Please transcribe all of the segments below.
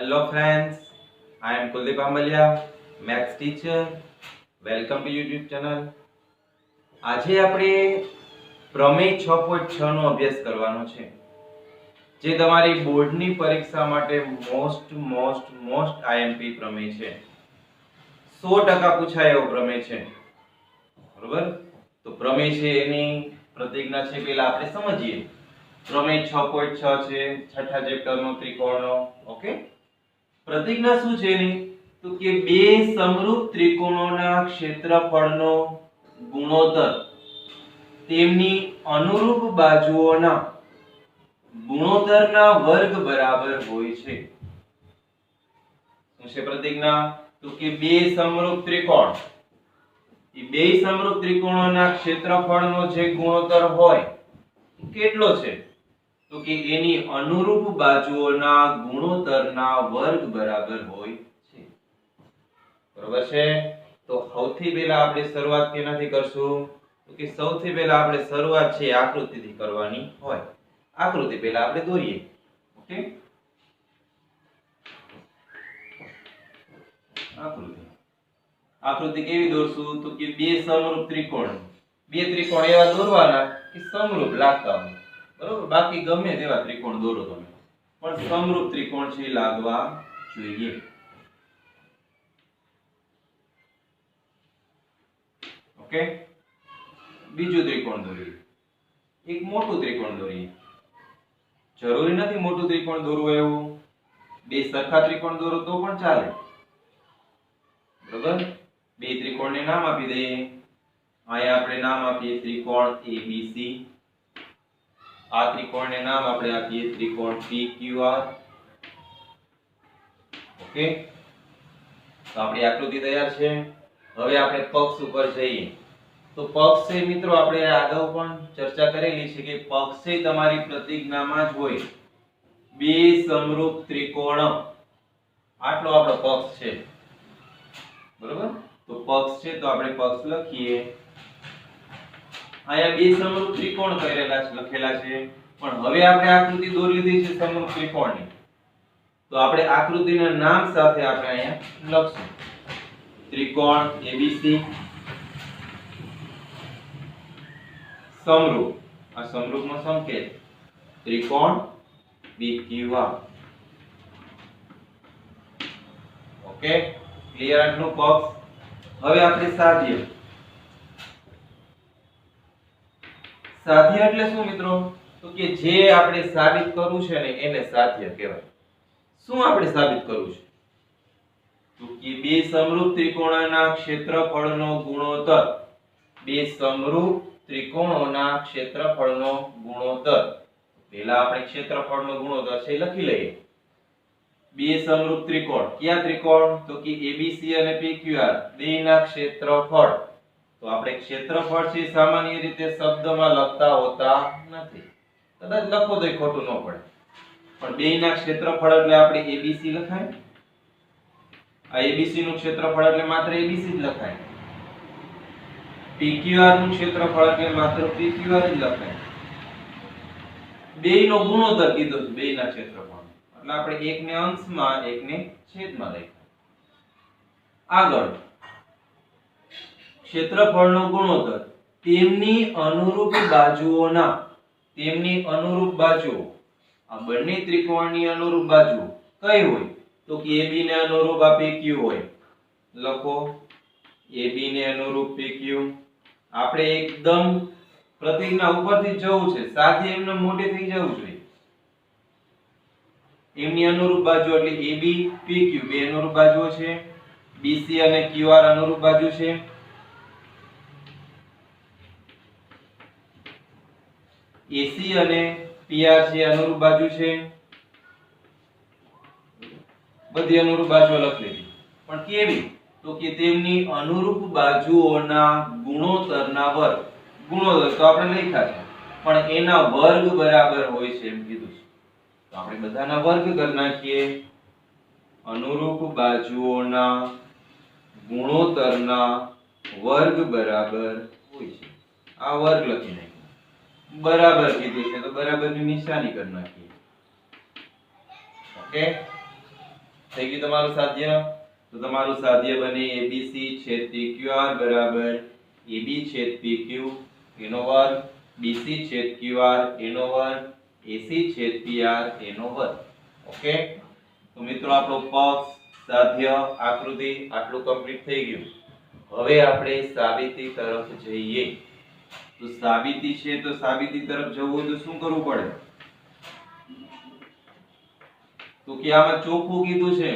Hello friends, I am Kuldeep Ambalia, maths teacher. Welcome to YouTube channel. આજે આપણે પ્રમેય 6.6 નો અભ્યાસ કરવાનો છે જે તમારી બોર્ડની પરીક્ષા માટે મોસ્ટ આઈએમપી પ્રમેય છે. 100% પૂછાય એવો પ્રમેય છે. બરોબર? તો પ્રમેય છે એની પ્રતિજ્ઞા છે પહેલા આપણે સમજીએ. પ્રમેય 6.6 છે છઠ્ઠા ચેપ્ટરનો ત્રિકોણનો. ઓકે, પ્રતિજ્ઞા શું છે એની? તો કે બે સમરૂપ ત્રિકોણોના ક્ષેત્રફળનો ગુણોત્તર તેમની અનુરૂપ બાજુઓના ગુણોત્તરના વર્ગ બરાબર હોય છે. શું છે પ્રતિજ્ઞા? તો કે બે સમરૂપ ત્રિકોણ, એ બે સમરૂપ ત્રિકોણોના ક્ષેત્રફળનો જે ગુણોત્તર હોય કેટલો છે? તો કે એની અનુરૂપ બાજુઓના ગુણોત્તરના વર્ગ બરાબર હોય છે. બરોબર છે? તો સૌથી પહેલા આપણે શરૂઆત કેનાથી કરશું? તો કે સૌથી પહેલા આપણે શરૂઆત છે આકૃતિથી કરવાની હોય. આકૃતિ પહેલા આપણે દોરીએ. ઓકે, આકૃતિ કેવી દોરશું? તો કે બે સમરૂપ ત્રિકોણ, બે ત્રિકોણ એવા દોરવાના કે સમરૂપ લાગતા હોય. બરોબર? બાકી ગમે તેવા ત્રિકોણ દોરો તમે, પણ સમરૂપ ત્રિકોણ છે લાગવા જોઈએ. ઓકે, બીજું ત્રિકોણ દોરીએ. એક મોટું ત્રિકોણ દોરીએ. જરૂરી નથી મોટું ત્રિકોણ દોરવું એવું, બે સરખા ત્રિકોણ દોરો તો પણ ચાલે. બરોબર? બે ત્રિકોણને નામ આપી દઈએ. અહીંયા આપણે નામ આપીએ ત્રિકોણ ABC. આ ત્રિકોણને નામ આપણે આપીએ ત્રિકોણ PQR. ઓકે, તો આપણી આકૃતિ તૈયાર છે. હવે આપણે પક્ષ ઉપર જઈએ. તો પક્ષ છે મિત્રો, આપણે આગળ પણ ચર્ચા કરેલી છે કે પક્ષ છે તમારી પ્રતિજ્ઞામાં જ હોય. બે સમરૂપ ત્રિકોણ, આટલો આપણો પક્ષ છે. બરોબર? તો પક્ષ છે તો આપણે પક્ષ લખીએ. અહીંયા બે સમરૂપ ત્રિકોણ કરેલા છે, લખેલા છે. પણ હવે આપણે આકૃતિ દોરી લીધી છે સમરૂપ ત્રિકોણની, તો આપણે આકૃતિના નામ સાથે આપણે અહીંયા લખશું ત્રિકોણ ABC સમરૂપ. આ સમરૂપનો સંકેત ત્રિકોણ PQR. ઓકે, ક્લિયર આટલું પક્ષ. હવે આપણે સાધ્ય. સાધ્ય એટલે શું મિત્રો? તો કે જે આપણે સાબિત કરવું છે ને એને સાધ્ય કહેવાય. શું આપણે સાબિત કરવું છે? તો કે બે સમરૂપ ત્રિકોણોના ક્ષેત્રફળનો ગુણોત્તર, બે સમરૂપ ત્રિકોણોના ક્ષેત્રફળનો ગુણોત્તર. પહેલા આપણે ક્ષેત્રફળનો ગુણોત્તર છે લખી લઈએ. બે સમરૂપ ત્રિકોણ, કયા ત્રિકોણ? તો કે ABC અને PQR, બેના ક્ષેત્રફળ. તો આપણે ક્ષેત્રફળ છે સામાન્ય રીતે શબ્દમાં લખતા હોતા નથી, કદાચ લખો તો ખોટું ન પડે, પણ બેયના ક્ષેત્રફળ એટલે આપણે ABC લખાય. આ ABC નું ક્ષેત્રફળ એટલે માત્ર ABC જ લખાય. PQR નું ક્ષેત્રફળ એટલે માત્ર PQR જ લખાય. બેયનો ગુણોત્તર કીધો છે બેયના ક્ષેત્રફળ, એટલે આપણે એકને અંશમાં એકને છેદમાં લખ્યું. આગળ ક્ષેત્રફળનો ગુણોત્તર તેમની અનુરૂપ બાજુઓના, તેમની અનુરૂપ બાજુઓ, આ બંને ત્રિકોણની અનુરૂપ બાજુ કઈ હોય? તો કે AB ને અનુરૂપ આ PQ હોય. લખો AB ને અનુરૂપ PQ. આપણે એકદમ પ્રતિજ્ઞા ઉપરથી જવું છે, સાથે એમને મોટે થઈ જવું જોઈએ. એમની અનુરૂપ બાજુ એટલે AB PQ બે અનુરૂપ બાજુઓ છે. BC અને QR અનુરૂપ બાજુ છે. AC અને PR છે અનુરૂપ બાજુ છે. બધી અનુરૂપ બાજુઓ લખી લીધી. પણ કેવી? તો કે તેમની અનુરૂપ બાજુઓના ગુણોત્તરના વર્ગ. ગુણોત્તર તો આપણે લખ્યા છે, પણ એના વર્ગ બરાબર હોય છે એમ કીધું છે. તો આપણે બધાના વર્ગ કરી નાખીએ. અનુરૂપ બાજુઓના ગુણોત્તરના વર્ગ બરાબર હોય છે. આ વર્ગ લખી નાખીએ. બરાબર કીધું છે તો બરાબરની નિશાની કરી નાખીએ. ઓકે, થઈ ગયું તમારું સાધ્ય. તો તમારું સાધ્ય બને ABC છેદ PQR બરાબર AB છેદ PQ એનો વર્ગ BC છેદ QR એનો વર્ગ AC છેદ PR એનો વર્ગ. ઓકે, તો મિત્રો આપણો પક્ષ, સાધ્ય, આકૃતિ આટલું કમ્પ્લીટ થઈ ગયું. હવે આપણે સાબિતી તરફ જઈએ. તો સાબિતી છે, તો સાબિતી તરફ જવું હોય તો શું કરવું પડે? તો કે આમાં ચોખ્ખું કીધું છે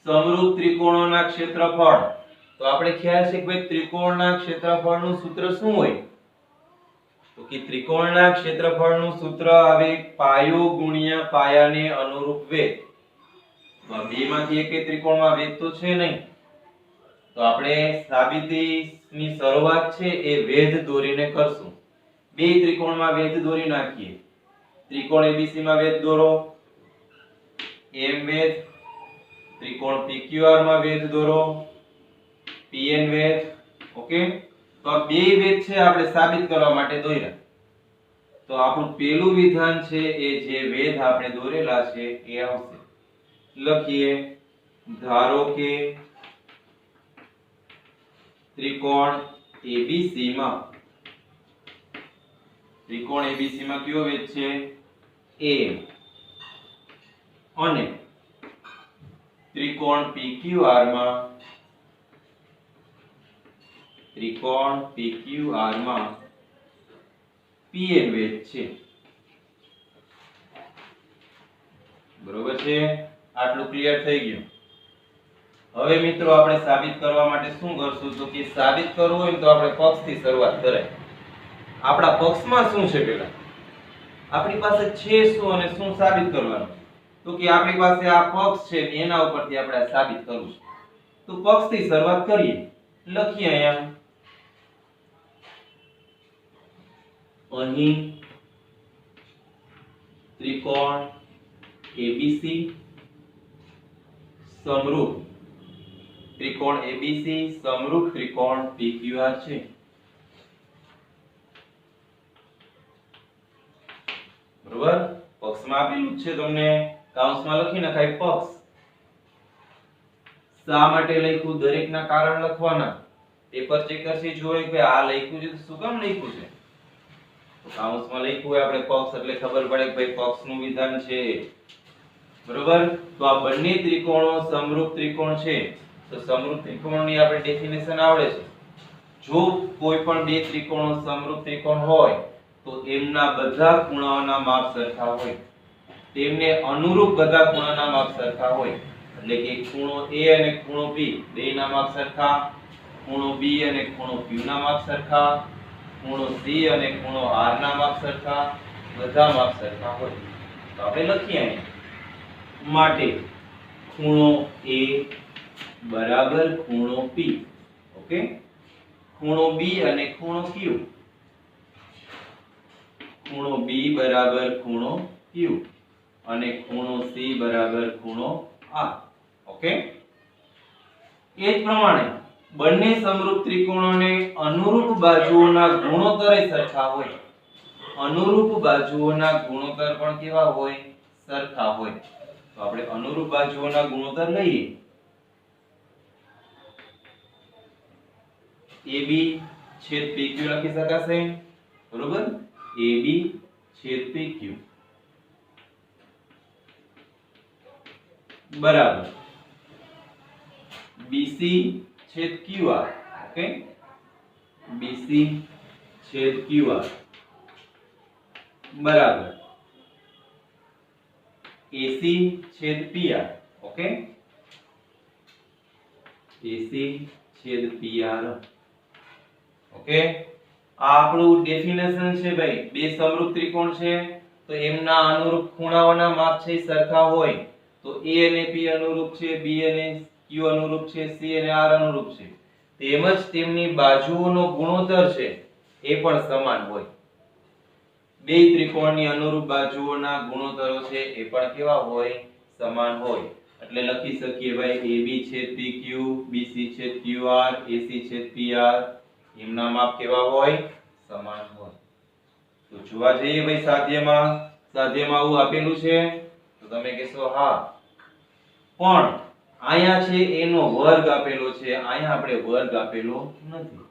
સમરૂપ ત્રિકોણોના ક્ષેત્રફળ. તો આપણે ખ્યાલ છે કે ભાઈ ત્રિકોણના ક્ષેત્રફળનું સૂત્ર શું હોય? તો કે ત્રિકોણના ક્ષેત્રફળનું સૂત્ર આવે પાયો ગુણ્યા પાયાને અનુરૂપ વેધ. તો આ બેમાંથી એકે ત્રિકોણમાં વેધ તો છે નહીં, તો આપણે સાબિતીની શરૂઆત છે એ વેધ દોરીને કરશું. બે ત્રિકોણમાં વેધ દોરી નાખીએ. ત્રિકોણ ABC માં વેધ દોરો, M વેધ. ત્રિકોણ PQR માં વેધ દોરો, PN વેધ. ઓકે, તો આ બે વેધ છે આપણે સાબિત કરવા માટે દોર્યા. તો આપણું પહેલું વિધાન છે એ જે વેધ આપણે દોરેલા છે એ આવશે. લખીએ, ધારો કે ત્રિકોણ ABC માં કયો વેધ છે? A. અને ત્રિકોણ PQR માં PN વેધ છે. બરોબર છે, આટલું ક્લિયર થઈ ગયું. હવે મિત્રો આપણે સાબિત કરવા માટે શું કરશું? તો કે સાબિત કરવું હોય તો આપણે પક્ષથી શરૂઆત કરાય. આપણા પક્ષમાં શું છે? પેલા આપણી પાસે છે શું અને શું સાબિત કરવાનું? તો કે આપણી પાસે આ પક્ષ છે, એના ઉપરથી આપણે સાબિત કરવું છે. તો પક્ષથી શરૂઆત કરીએ. લખીએ અહીંયા, અહીં ત્રિકોણ ABC સમરૂપ ત્રિકોણ PQR છે. બરોબર, પક્ષમાં આપેલું છે તમને, કૌંસમાં લખી નખાય પક્ષ. શા માટે લખ્યું? દરેકના કારણ લખવાના. પેપર ચેકરથી જોઈ કે આ લખ્યું છે તો શું કામ લખ્યું છે? તો કૌંસમાં લખ્યું હોય આપણે પક્ષ એટલે ખબર પડે કે ભાઈ પક્ષનું વિધાન છે. બરોબર, તો આ બંને ત્રિકોણો સમરૂપ ત્રિકોણ છે. તો સમરૂપ ત્રિકોણની આપણે ડેફિનેશન આવડે છે. જો કોઈ પણ બે ત્રિકોણો સમરૂપ ત્રિકોણ હોય તો એમના બધા ખૂણાઓના માપ સરખા હોય. તેમને અનુરૂપ બધા ખૂણાના માપ સરખા હોય. એટલે કે ખૂણો A અને ખૂણો B બેયના માપ સરખા, ખૂણો B અને ખૂણો Q ના માપ સરખા, ખૂણો C અને ખૂણો R ના માપ સરખા, બધા માપ સરખા હોય. તો આપણે લખીએ અહીં, માટે ખૂણો A બરાબર ખૂણો P. ઓકે, ખૂણો B અને ખૂણો Q, ખૂણો B બરાબર ખૂણો Q અને ખૂણો C બરાબર ખૂણો R. ઓકે, એ જ પ્રમાણે બંને સમરૂપ ત્રિકોણોને અનુરૂપ બાજુઓના ગુણોત્તર સરખા હોય. અનુરૂપ બાજુઓના ગુણોત્તર પણ કેવા હોય? સરખા હોય. તો આપણે અનુરૂપ બાજુઓના ગુણોત્તર લઈએ. AB છેદ PQ લખી શકાશે. બરોબર, AB છેદ PQ બરાબર BC છેદ QR. ઓકે, BC છેદ QR બરાબર AC છેદ PR. ઓકે, AC છેદ PR. ઓકે, આ આપણું ડેફિનેશન છે ભાઈ. બે સમરૂપ ત્રિકોણ છે તો એમના અનુરૂપ ખૂણાઓના માપ છે સરખા હોય. તો A અને P અનુરૂપ છે, B અને Q અનુરૂપ છે, C અને R અનુરૂપ છે. તેમજ તેમની બાજુઓનો ગુણોત્તર છે એ પણ સમાન હોય. બે ત્રિકોણની અનુરૂપ બાજુઓના ગુણોત્તરો છે એ પણ કેવા હોય? સમાન હોય. એટલે લખી શકીએ ભાઈ AB છેદ PQ, BC છેદ QR, AC છેદ PR એમના માપ કેવા હોય? સમાન હોય. તો જોવા જઈએ ભાઈ સાધ્યમાં આવું આપેલું છે તો તમે કહેશો હા, પણ અહીંયા છે a નો વર્ગ આપેલો છે, અહીંયા આપણે વર્ગ આપેલો નથી.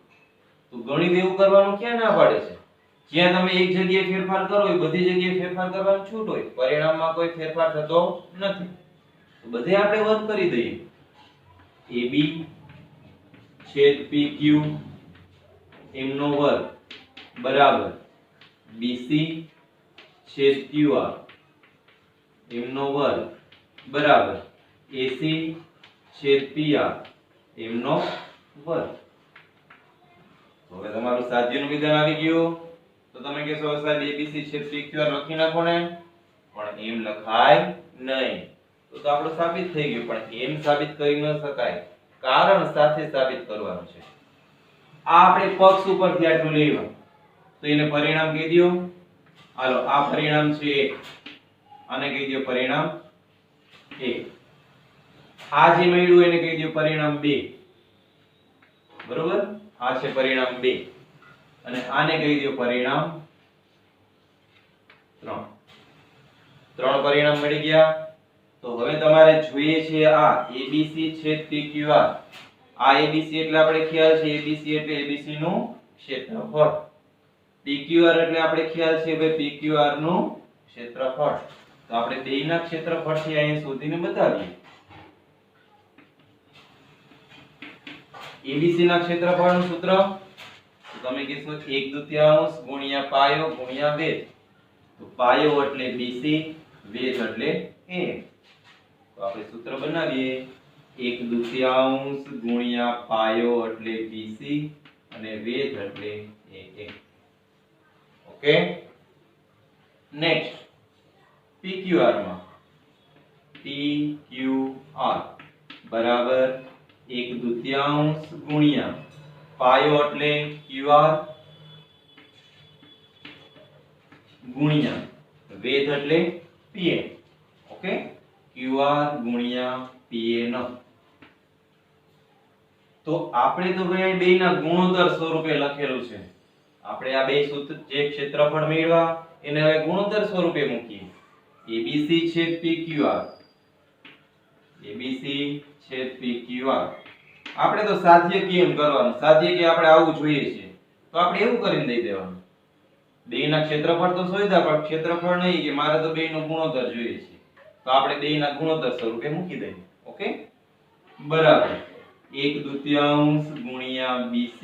તો ગણિત એવું કરવાનું ક્યાં ના પાડે છે? જ્યાં તમે એક જગ્યાએ ફેરફાર કરો એ બધી જગ્યાએ ફેરફાર કરવાની છૂટ હોય, પરિણામમાં કોઈ ફેરફાર થતો નથી. તો બધે આપણે વર્ગ કરી દઈએ. AB છેદ PQ એમનો વર્ગ બરાબર BC છેદ QR એમનો વર્ગ બરાબર AC છેદ PR એમનો વર્ગ. હવે તમારું સાધ્યનું વિધાન આવી ગયું. તો તમે કહેશો સાહેબ ABC છેદ PQR લખી નાખો ને, પણ એમ લખાય નહીં. તો આપણું સાબિત થઈ ગયું, પણ એમ સાબિત કરી ન શકાય, કારણ સાથે સાબિત કરવાનું છે. આ આપણે પક્ષ ઉપરથી આટલું લેવા, તો એને પરિણામ કહી દો. હાલો, આ પરિણામ છે 1, આને કહી દો પરિણામ 1. આ જે મળ્યું એને કહી દો પરિણામ 2. બરોબર, આ છે પરિણામ 2 અને આને કહી દો પરિણામ 3. 3 પરિણામ મળી ગયા. તો હવે તમારે જોઈએ છે આ ABC છેદ PQR. આ ABC એટલે આપણે ખ્યાલ છે ABC એટલે ABC નું ક્ષેત્રફળ, PQR એટલે આપણે ખ્યાલ છે ભાઈ PQR નું ક્ષેત્રફળ. તો આપણે બેયના ક્ષેત્રફળથી અહીં શોધીને બતાવીએ. ABC ના ક્ષેત્રફળનું સૂત્ર તો તમે કહેશો 1/2 ગુણ્યા પાયો ગુણ્યા વેધ. તો પાયો એટલે BC, વેધ એટલે A. તો આપણે સૂત્ર બનાવીએ 1/2 ગુણ્યા પાયો એટલે BC અને વેધ એટલે A. ઓકે. નેક્સ્ટ PQR માં PQR બરાબર 1/2 ગુણ્યા પાયો એટલે QR ગુણ્યા વેધ એટલે PN. ઓકે, QR ગુણ્યા PN. તો આપણે તો ભાઈ બેયના ગુણોત્તર સ્વરૂપે લખેલું છે. આપણે આ બે સૂત્ર જે ક્ષેત્રફળ મેળવ્યા એને હવે ગુણોત્તર સ્વરૂપે મૂકીએ. ABC છેદ PQR, ABC છેદ PQR. આપણે તો સાધ્ય કેમ કરવાનું, સાધ્ય કે આપણે આવું જોઈએ છે તો આપણે એવું કરીને દઈ દેવાનું. બેયના ક્ષેત્રફળ તો શોધ્યા, પણ ક્ષેત્રફળ નહીં કે મારે તો બેયનો ગુણોત્તર જોઈએ છે, તો આપણે બેયના ગુણોત્તર સ્વરૂપે મૂકી દઈએ. ઓકે, બરાબર 1/2 ગુણ્યા BC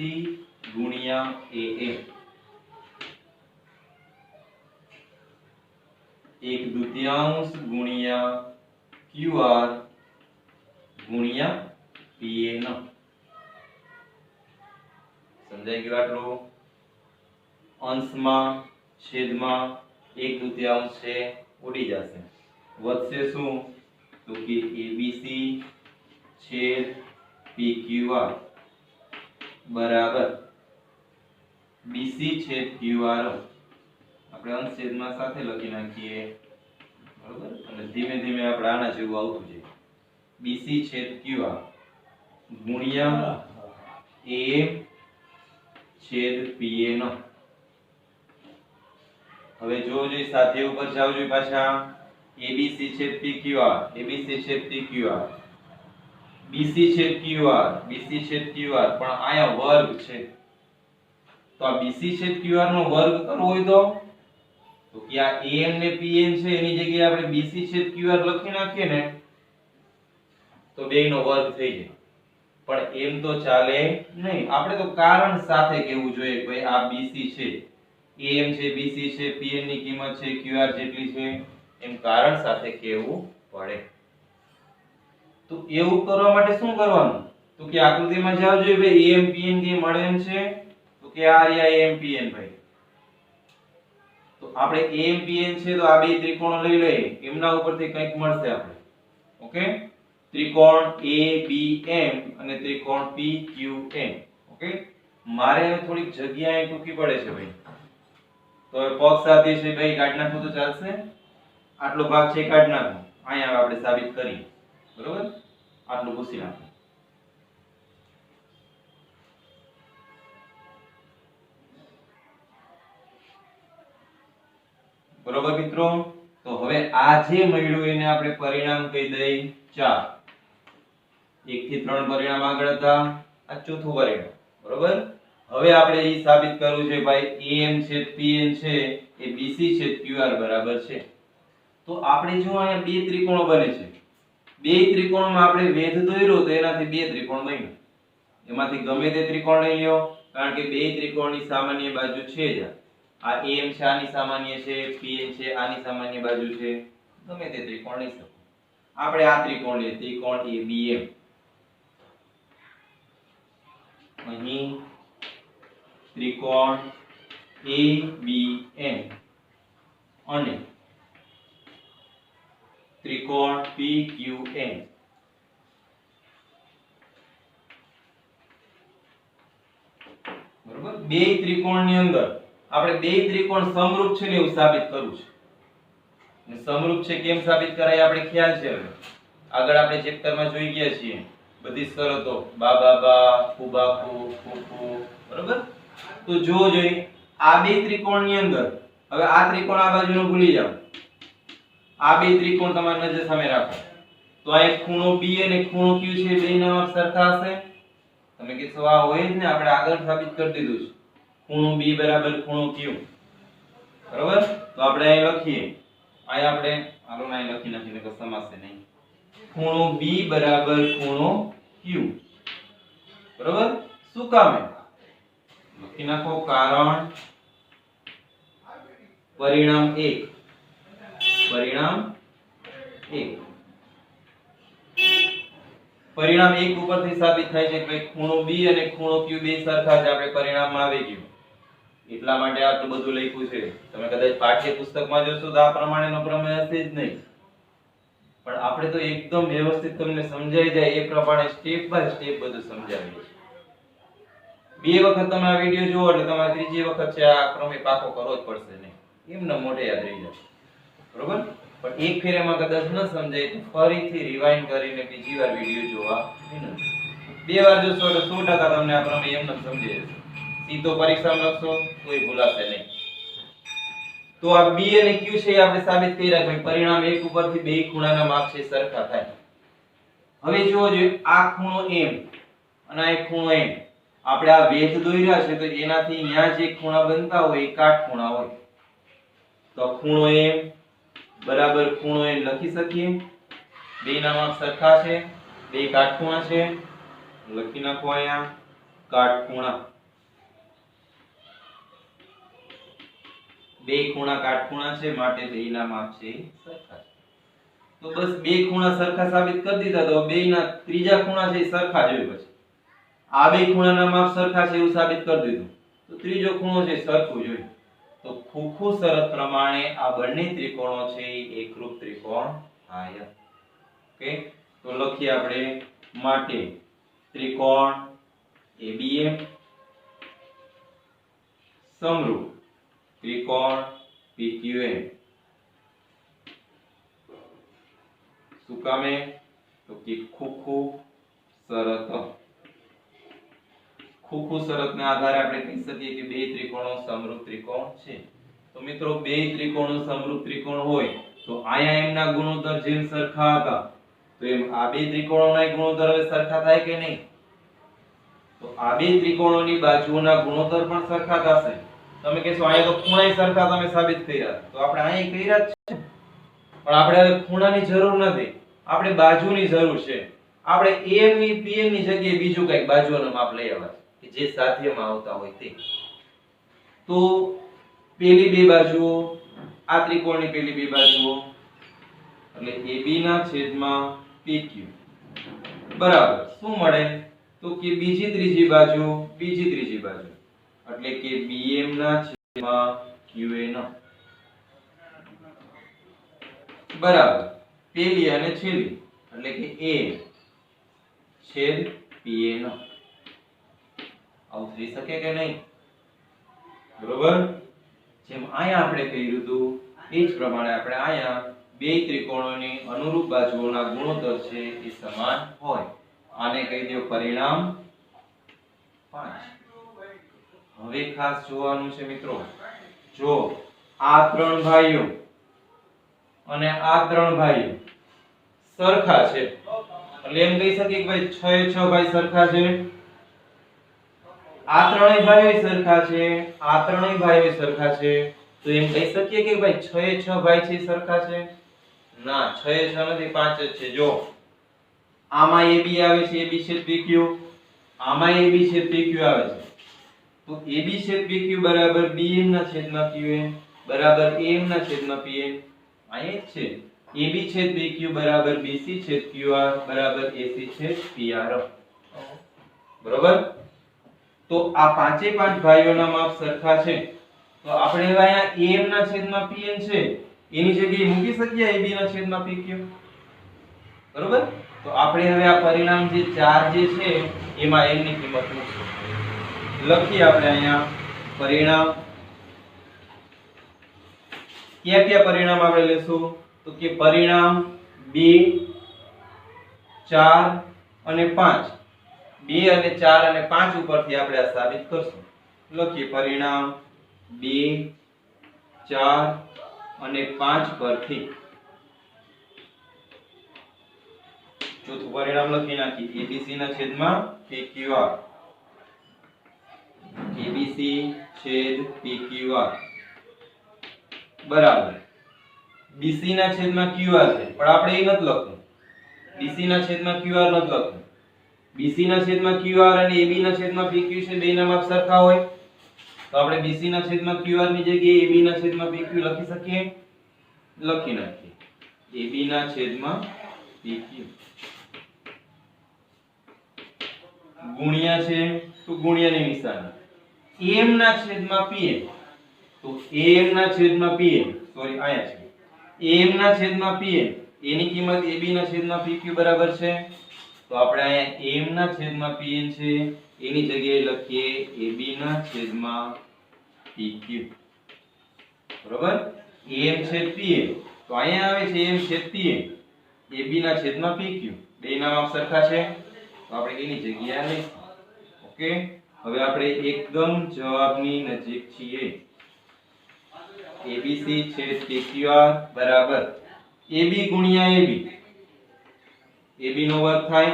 ગુણ્યા AA. 1/2 ગુણ્યા QR ગુણ્યા PN. સમજાઈ ગયું આટલું? અંશમાં છેદમાં 1/2 છે ઉડી જશે, વધશે શું? તો કે ABC છેદ PQR બરાબર BC છેદ QR. આપણે અંશ છેદમાં સાથે લખી નાખીએ, બરોબર, અને ધીમે ધીમે આપણે આના જેવું આવતું જાય. BC છેદ QR ગુણ્યા AM છેદ PN. હવે જોજો સાથે ઉપર જાવ જોઈએ પાછા. ABC છેદ PQR, ABC છેદ PQR, BC છેદ QR, BC છેદ QR, પણ આયા વર્ગ છે. તો આ BC છેદ QR નો વર્ગ કરવો હોય તો કે આ AM ને PN છે એની જગ્યાએ આપણે BC છેદ QR લખી નાખીએ ને તો બેયનો વર્ગ થઈ જાય. પણ એમ તો ચાલે નહીં, આપણે તો કારણ સાથે કહેવું જોઈએ કે ભાઈ આ BC છે, AM છે, BC છે, PN ની કિંમત છે QR જેટલી છે, એમ કારણ સાથે કહેવું પડે. તો એવું કરવા માટે શું કરવાનું? તો કે આકૃતિમાં જાવ જોઈએ ભાઈ AM PN કે મળે એમ છે, તો કે આ રહ્યા AM PN ભાઈ. તો આપણે AM PN છે તો આ બે ત્રિકોણો લઈ લઈએ, એમના ઉપરથી કંઈક મળશે આપણે. ઓકે, ત્રિકોણ ABM અને ત્રિકોણ PQM. ઓકે, મારે થોડીક જગ્યા અહીં ટૂંકી પડે છે ભાઈ, તો હવે પક્ષ સાથે છે ભાઈ કાઢી નાખું તો ચાલશે? આટલો ભાગ છે કાઢી નાખો, અહીંયા આપણે સાબિત કરીએ. બરોબર, આટલું પૂછી નાખો. બરોબર મિત્રો, તો હવે આ જે મળ્યું એને આપણે પરિણામ કહી દઈએ 4. 1 થી 3 પરિણામ આગળ હતા, આ ચોથું પરિણામ. બરોબર. હવે આપણે એ સાબિત કરવું છે ભાઈ am છે pn છે એ bc છે qr બરાબર છે. તો આપણે જો અહીંયા બે ત્રિકોણો બને છે, બે ત્રિકોણમાં આપણે વેધ દોર્યો તો એનાથી બે ત્રિકોણ બન્યા. એમાંથી ગમે તે ત્રિકોણ લઈ લ્યો, કારણ કે બે ત્રિકોણની સામાન્ય બાજુ છે જ આ am છે આની સામાન્ય છે, pn છે આની સામાન્ય બાજુ છે, ગમે તે ત્રિકોણ લઈ શકો. આપણે આ ત્રિકોણ લઈએ, ત્રિકોણ abm. અહીં ત્રિકોણ abm અને ત્રિકોણ pqn. બરોબર. બે ત્રિકોણની અંદર આપણે બે ત્રિકોણ સમરૂપ છે ને એવું સાબિત કરવું છે. અને સમરૂપ છે કેમ સાબિત કરાય આપણે ખ્યાલ છે. હવે આગળ આપણે ચેપ્ટરમાં જોઈ ગયા છીએ બધી શરતો, બા બા બા, ફુ બા ફુ, ફુ ફુ. બરોબર. તો જો જોઈ આ બે ત્રિકોણની અંદર હવે આ ત્રિકોણ આ બાજુનો ભૂલી જાઓ, આ બે ત્રિકોણ તમારી નજર સામે રાખો. તો આ એક ખૂણો b અને ખૂણો q છે, બેયના માપ સરખા હશે. તમે કહેશો આ હોય જ ને, આપણે આગળ સાબિત કરી દીધું છે. ખૂણો b બરાબર ખૂણો q. બરોબર. તો આપણે અહીં લખીએ, અહીં આપણે હાલો અહીં લખી નાખીને કે સમાસે નહીં. ખૂણો b બરાબર ખૂણો q. બરોબર. શું કામ છે લખી નાખો, કારણ પરિણામ 1, પરિણામ 1. પરિણામ 1 ઉપરથી સાબિત થાય છે કે ભાઈ ખૂણો b અને ખૂણો q બે સરખા છે. આપણે પરિણામમાં આવી ગયું, એટલા માટે આટલું બધું લખ્યું છે. તમે કદાચ પાઠ્ય પુસ્તકમાં જોશો તો આ પ્રમાણેનો પ્રમેય હશે જ નહીં, પણ આપણે તો એકદમ વ્યવસ્થિત તમને સમજાઈ જાય એ પ્રમાણે સ્ટેપ બાય સ્ટેપ બધું સમજાવીએ છીએ. બે વખત તમે આ વિડિયો જુઓ એટલે તમારે ત્રીજી વખત છે આ પ્રમેય પાકો કરવો જ પડશે નહીં, એમને મોઢે યાદ રહી જશે. બરોબર. પણ એક ફેરેમાં કદાચ ન સમજાય તો ફરીથી રિવાઇન્ડ કરીને બીજી વાર વિડિયો જોવા વિનંતી. બે વાર જોશો એટલે 100% તમને આ પ્રમેય એમને સમજાઈ જશે. સીધો પરીક્ષામાં લખશો તોય ભૂલાશે નહીં. તો આ b અને q છે એ આપણે સાબિત કરી રાખ્યું. પરિણામ 1 ઉપરથી બે ખૂણાના માપ છે સરખા થાય. હવે જુઓ જોઈએ આ ખૂણો m અને આ ખૂણો m, આપણે આ વેધ દોર્યા છે તો એનાથી ન્યા જે ખૂણા બનતા હોય એ કાટખૂણા હોય. તો ખૂણો m બરાબર ખૂણો n લખી શકીએ. બેયના માપ સરખા છે, બે કાટખૂણા છે, લખી નાખો અહીંયા કાટખૂણા. બે ખૂણા કાટખૂણા છે માટે બેયના માપ છે સરખા. તો બસ બે ખૂણા સરખા સાબિત કરી દીધા. તો બેયના ત્રીજા ખૂણા છે એ સરખા જ હોય. પછી આ બે ખૂણાના માપ સરખા છે એવું સાબિત કરી દીધું તો ત્રીજો ખૂણો છે સરખું જોઈએ. તો ખોખુ શરત પ્રમાણે આ બંને ત્રિકોણો છે એ એકરૂપ ત્રિકોણ થાય. ઓકે. તો લખીએ આપણે માટે ત્રિકોણ ABM સમરૂપ ત્રિકોણ PQM. શું કામે? તો કે ખોખુ શરત. ખોખુ શરતના આધારે આપણે કહી શકીએ કે બે ત્રિકોણો સમરૂપ ત્રિકોણ છે. તો મિત્રો બે ત્રિકોણો સમરૂપ ત્રિકોણ હોય તો આયા એમના ગુણોત્તર જેમ સરખા હતા તો એમ આ બે ત્રિકોણોના ગુણોત્તર હવે સરખા થાય કે નહીં? તો આ બે ત્રિકોણોની બાજુઓના ગુણોત્તર પણ સરખા થશે. તમે કહેશો અહીંયા તો ખૂણાય સરખા તમે સાબિત કર્યા, તો આપણે અહીં કર્યા જ છે, પણ આપણે હવે ખૂણાની જરૂર નથી, આપણે બાજુની જરૂર છે. આપણે am ની pn ની જગ્યાએ બીજું કંઈક બાજુઓનું માપ લઈ આવવા કે જે સાધ્યમાં આવતા હોય તે. તો પેલી બે બાજુઓ, આ ત્રિકોણની પેલી બે બાજુઓ એટલે AB ના છેદમાં PQ બરાબર શું મળે? તો કે બીજી ત્રીજી બાજુ એટલે કે BM ના છેદમાં QN બરાબર પેલી અને છેલ્લી એટલે કે A છેદ PN. આવું થઈ શકે કે નહીં? બરોબર. જેમ અહીંયા આપણે કર્યું હતું એ જ પ્રમાણે આપણે અહીંયા બે ત્રિકોણોની અનુરૂપ બાજુઓના ગુણોત્તર છે એ સમાન હોય. આને કહી દો પરિણામ 5. હવે ખાસ જોવાનું છે મિત્રો, જો આ ત્રણ ભાઈઓ અને આ ત્રણ ભાઈઓ સરખા છે એટલે એમ કહી શકીએ કે ભાઈ 6 એ 6 ભાઈ સરખા છે, આ ત્રણેય ભાઈઓ સરખા છે, આ ત્રણેય ભાઈઓ સરખા છે, તો એમ કહી શકીએ કે ભાઈ 6 એ 6 ભાઈ છે સરખા છે? ના, 6 એ 6 નથી, 5 જ છે. જો આમાં AB આવે છે, AB છેદ PQ, આમાં AB છેદ PQ આવે છે, તો AB છેદ PQ બરાબર BM ના છેદમાં QN બરાબર AM ના છેદમાં PN. અહીં જ છે AB છેદ PQ બરાબર BC છેદ QR બરાબર AC છેદ PR. બરાબર? તો આ પાંચે પાંચ ભાઈઓના માપ સરખા છે, તો આપણે હવે અહીંયા AM ના છેદમાં PN છે એની જગ્યાએ મૂકી શકીએ AB ના છેદમાં PQ. બરોબર? તો આપણે હવે આ પરિણામ જે 4 જે છે એમાં n ની કિંમત મૂકશું. લખીએ આપણે અહીંયા પરિણામ. કયા કયા પરિણામ આપણે લેશું? તો કે પરિણામ 2 4 અને 5. 2 અને 4 અને 5 ઉપરથી આપણે આ સાબિત કરશું. લખીએ પરિણામ 2 4 અને 5 પરથી. ચોથું પરિણામ લખી નાખીએ ABC ના છેદમાં PQR. ABC છેદ PQR બરાબર BC ના છેદમાં QR છે, પણ આપણે એ નથી લખવું. BC ના છેદમાં QR નથી લખવું. BC ના છેદમાં QR અને AB ના છેદમાં PQ છે, બેયના માપ સરખા હોય, તો આપણે BC ના છેદમાં QR ની જગ્યાએ AB ના છેદમાં PQ લખી શકીએ. લખી નાખીએ AB ના છેદમાં PQ ગુણ્યા છે તો ગુણ્યાની નિશાની AM ના છેદમાં PM, તો AM ના છેદમાં PM, સોરી આયા છે AM ના છેદમાં PM, એની કિંમત AB ના છેદમાં PQ બરાબર છે, તો આપણે અહીંયા AM ના છેદમાં PN છે એની જગ્યાએ લખીએ AB ના છેદમાં PQ. બરોબર? AM છેદ PM, તો અહીંયા આવે છે AM છેદ PM, AB ના છેદમાં PQ, બેયના માપ સરખા છે, તો આપણે એની જગ્યાએ લઈશું. ઓકે, હવે આપણે એકદમ જવાબની નજીક છીએ. ABC છેદ PQR બરાબર AB ગુણ્યા AB, AB નો વર્ગ થાય,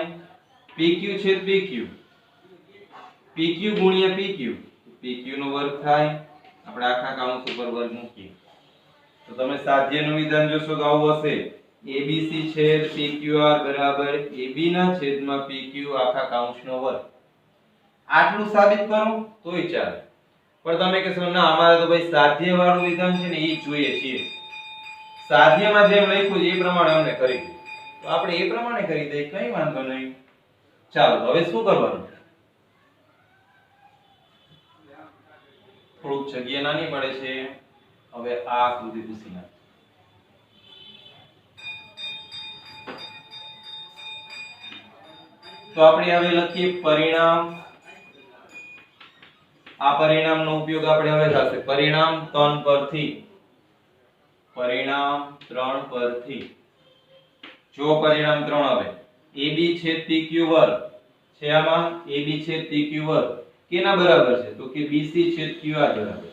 PQ છેદ PQ, PQ ગુણ્યા PQ, PQ નો વર્ગ થાય. આપણે આખા કૌંસ ઉપર વર્ગ મૂકીએ તો તમે સાધ્યનું વિધાન જોશો તો આવું હશે ABC છેદ PQR બરાબર AB ના છેદમાં PQ આખા કૌંસનો વર્ગ. આટલું સાબિત કરો તોય ચાલે, પણ તમે કહેશો ના અમારે તો ભાઈ સાધ્ય વાળું વિધાન છે ને એ જોઈએ છીએ, સાધ્યમાં જેમ લખ્યું છે એ પ્રમાણે અમને કરી દો, તો આપણે એ પ્રમાણે કરી દઈએ, કઈ વાંધો નહીં. ચાલો હવે શું કરવાનું? થોડુંક જગ્યા નાની પડે છે, હવે આ આકૃતિ પૂછી નાખ. તો આપણે હવે લખીએ પરિણામ. આ પરિણામનો ઉપયોગ આપણે હવે થશે પરિણામ 3 પરથી. પરિણામ 3 પરથી જો પરિણામ 3 આવે AB છેદ PQ વર્ગ છે, આમાં AB છેદ PQ વર્ગ કેના બરાબર છે? તો કે BC છેદ QR બરાબર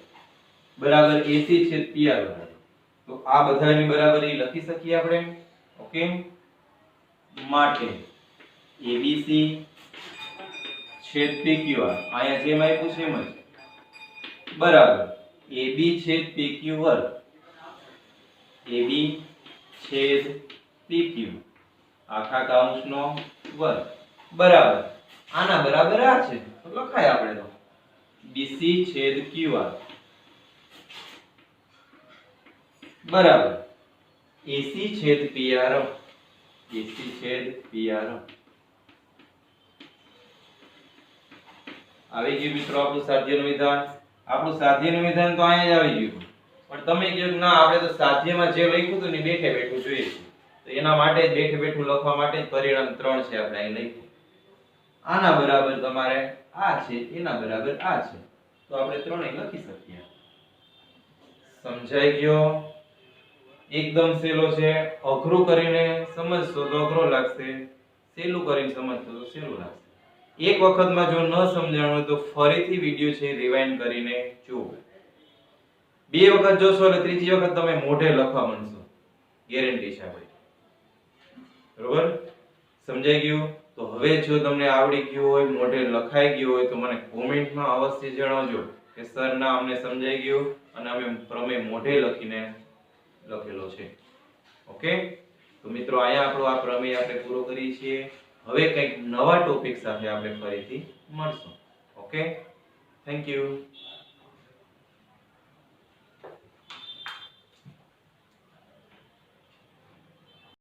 બરાબર AC છેદ PR બરાબર. તો આ બધાની બરાબરી લખી શકીએ આપણે. ઓકે, માટે ABC છેદ PQR અહીંયા જેમ આપ્યું છે એમ જ બરાબર AB છેદ PQ વર્ગ, AB છેદ PQ આખા કૌંસનો વર્ગ બરાબર આના બરાબર આ છે, તો લખાય આપણે તો BC છેદ QR બરાબર AC છેદ PR, AC છેદ PR. આવી ગયું મિત્રો આપણું સાધ્યનું વિધાન. આપણું સાધ્યનું વિધાન તો અહીંયા જ આવી ગયું, પણ તમે કહો ના આપણે તો સાધ્યમાં જે લખ્યું હતું ને બેઠે બેઠું જોઈએ છે, તો એના માટે જ બેઠે બેઠું લખવા માટે જ પરિણામ 3 છે આપણે અહીં લખ્યું. આના બરાબર તમારે આ છે, એના બરાબર આ છે, તો આપણે ત્રણેય લખી શકીએ. સમજાઈ ગયો? એકદમ સહેલો છે. અઘરું કરીને સમજશો તો અઘરો લાગશે, સહેલું કરીને સમજશો તો સહેલું લાગશે. એક વખતમાં જો ન સમજાણું હોય તો ફરીથી વિડિયો છે રિવાઇન્ડ કરીને જુઓ. બે વખત જોશો એટલે ત્રીજી વખત તમે મોઢે લખવા માંડશો, ગેરંટી છે આપણી. બરોબર? સમજાઈ ગયું? તો હવે જો તમને આવડી ગયું હોય, મોઢે લખાઈ ગયું હોય તો મને કોમેન્ટમાં અવશ્ય જણાવજો કે સર ના અમને સમજાઈ ગયું અને અમે પ્રમેય મોઢે લખીને લખેલો છે. ઓકે, તો મિત્રો અહીંયા આપણો આ પ્રમેય આપણે પૂરો કરીએ છીએ. હવે કંઈક નવા ટોપિક સાથે આપણે ફરીથી મળશું. Okay, thank you.